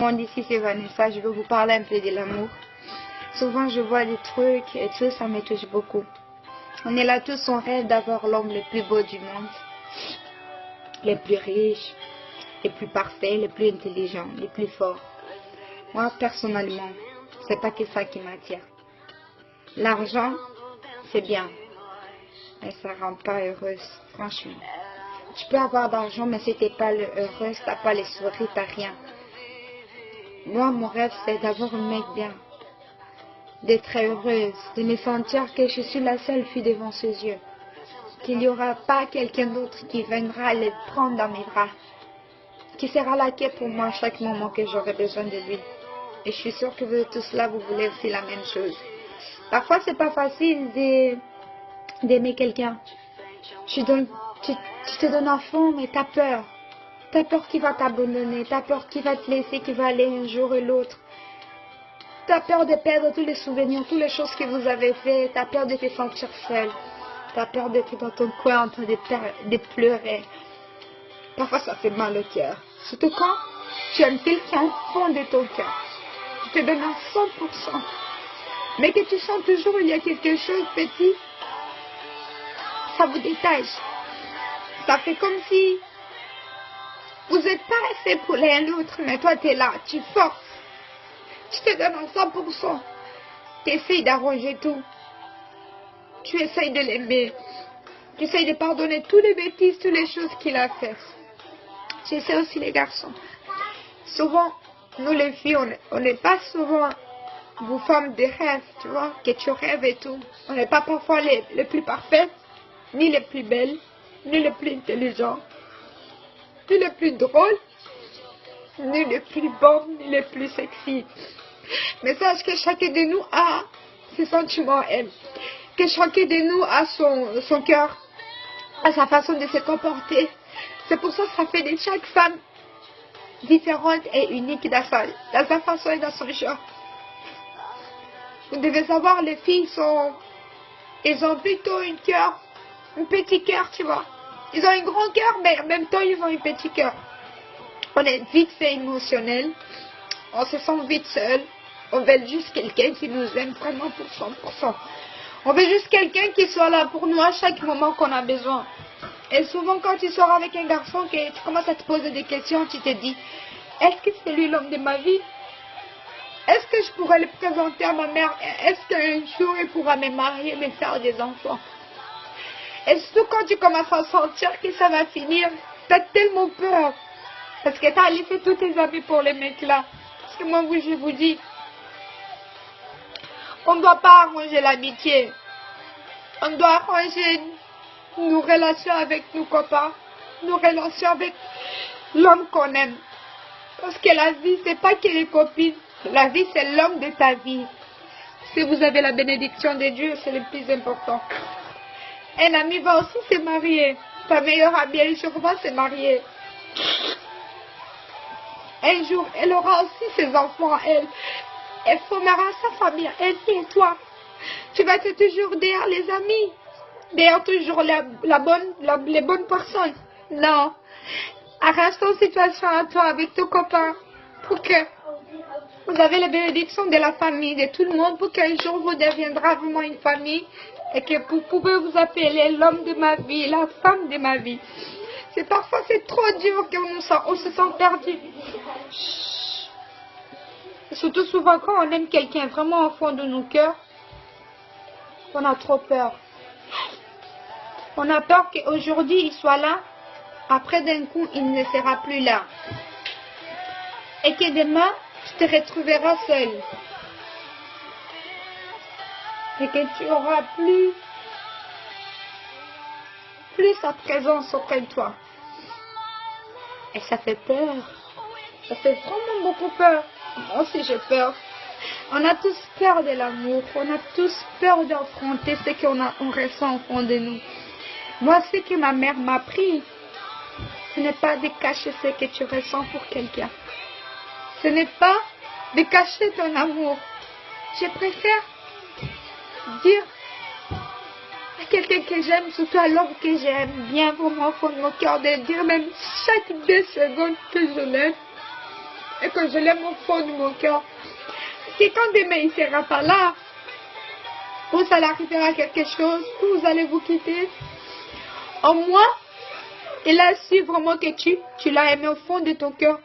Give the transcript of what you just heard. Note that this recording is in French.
monde, ici c'est Vanessa, je veux vous parler un peu de l'amour. Souvent je vois des trucs et tout, ça me touche beaucoup. On est là tous, on rêve d'avoir l'homme le plus beau du monde, le plus riche, le plus parfait, le plus intelligent, le plus fort. Moi personnellement, c'est pas que ça qui m'attire. L'argent, c'est bien, mais ça rend pas heureuse, franchement. Tu peux avoir d'argent, mais si t'es pas heureuse, t'as pas les sourires, t'as rien. Moi, mon rêve, c'est d'avoir un mec bien, d'être heureuse, de me sentir que je suis la seule fille devant ses yeux, qu'il n'y aura pas quelqu'un d'autre qui viendra le prendre dans mes bras, qui sera là que pour moi à chaque moment que j'aurai besoin de lui. Et je suis sûre que vous tous là, vous voulez aussi la même chose. Parfois, c'est pas facile d'aimer quelqu'un. Tu te donnes à fond, mais t'as peur. T'as peur qu'il va t'abandonner, t'as peur qu'il va te laisser, qu'il va aller un jour et l'autre. T'as peur de perdre tous les souvenirs, toutes les choses que vous avez faites. T'as peur de te sentir seule. T'as peur d'être dans ton coin en train de pleurer. Parfois, ça fait mal au cœur. Surtout quand tu aimes quelqu'un au fond de ton cœur. Tu te donnes à 100%. Mais que tu sens toujours il y a quelque chose petit, ça vous détache. Ça fait comme si vous n'êtes pas resté pour l'un l'autre, mais toi tu es là, tu forces. Tu te donnes à 100%. Tu essayes d'arranger tout. Tu essayes de l'aimer. Tu essayes de pardonner toutes les bêtises, toutes les choses qu'il a faites. Tu essaies aussi les garçons. Souvent, nous les filles, on n'est pas souvent vos femmes de rêve, tu vois, que tu rêves et tout. On n'est pas parfois les plus parfaites, ni les plus belles, ni les plus intelligentes, ni les plus drôles, ni les plus bonnes, ni les plus sexy. Mais sache que chacun de nous a ses sentiments, elle. Que chacun de nous a son cœur, a sa façon de se comporter. C'est pour ça que ça fait de chaque femme différente et unique dans sa façon et dans son genre. Vous devez savoir, les filles elles ont plutôt un petit cœur, tu vois. Ils ont un grand cœur, mais en même temps, ils ont un petit cœur. On est vite fait émotionnel, on se sent vite seul. On veut juste quelqu'un qui nous aime vraiment pour 100%. On veut juste quelqu'un qui soit là pour nous à chaque moment qu'on a besoin. Et souvent, quand tu sors avec un garçon, que tu commences à te poser des questions, tu te dis, est-ce que c'est lui l'homme de ma vie? Est-ce que je pourrais le présenter à ma mère? Est-ce qu'un jour il pourra me marier, me faire des enfants? Et surtout quand tu commences à sentir que ça va finir, tu as tellement peur. Parce que tu as laissé tous tes amis pour les mecs là. Parce que moi, je vous dis, on ne doit pas arranger l'amitié. On doit arranger nos relations avec nos copains, nos relations avec l'homme qu'on aime. Parce que la vie, c'est pas que les copines. La vie, c'est l'homme de ta vie. Si vous avez la bénédiction de Dieu, c'est le plus important. Un ami va aussi se marier. Ta meilleure amie, un jour, va se marier. Un jour, elle aura aussi ses enfants, elle. Elle formera sa famille, elle et toi. Tu vas être toujours derrière les amis. Derrière toujours les bonnes personnes. Non. Arrange ton situation à toi avec ton copain. Pour que vous avez la bénédiction de la famille, de tout le monde, pour qu'un jour vous deviendrez vraiment une famille et que vous pouvez vous appeler l'homme de ma vie, la femme de ma vie. Parfois c'est trop dur qu'on se sent perdu. Et surtout souvent quand on aime quelqu'un vraiment au fond de nos cœurs, on a trop peur. On a peur qu'aujourd'hui il soit là, après d'un coup il ne sera plus là. Et que demain, tu te retrouveras seul. Et que tu n'auras plus sa présence auprès de toi. Et ça fait peur. Ça fait vraiment beaucoup peur. Moi aussi j'ai peur. On a tous peur de l'amour. On a tous peur d'affronter ce qu'on ressent au fond de nous. Moi, ce que ma mère m'a appris, ce n'est pas de cacher ce que tu ressens pour quelqu'un. Ce n'est pas de cacher ton amour. Je préfère dire à quelqu'un que j'aime, surtout à l'homme que j'aime bien vraiment au fond de mon cœur, de dire même chaque 2 secondes que je l'aime. et que je l'aime au fond de mon cœur. Si quand demain il ne sera pas là, ou ça arrivera quelque chose, ou vous allez vous quitter, au moins, il a su vraiment que tu l'as aimé au fond de ton cœur.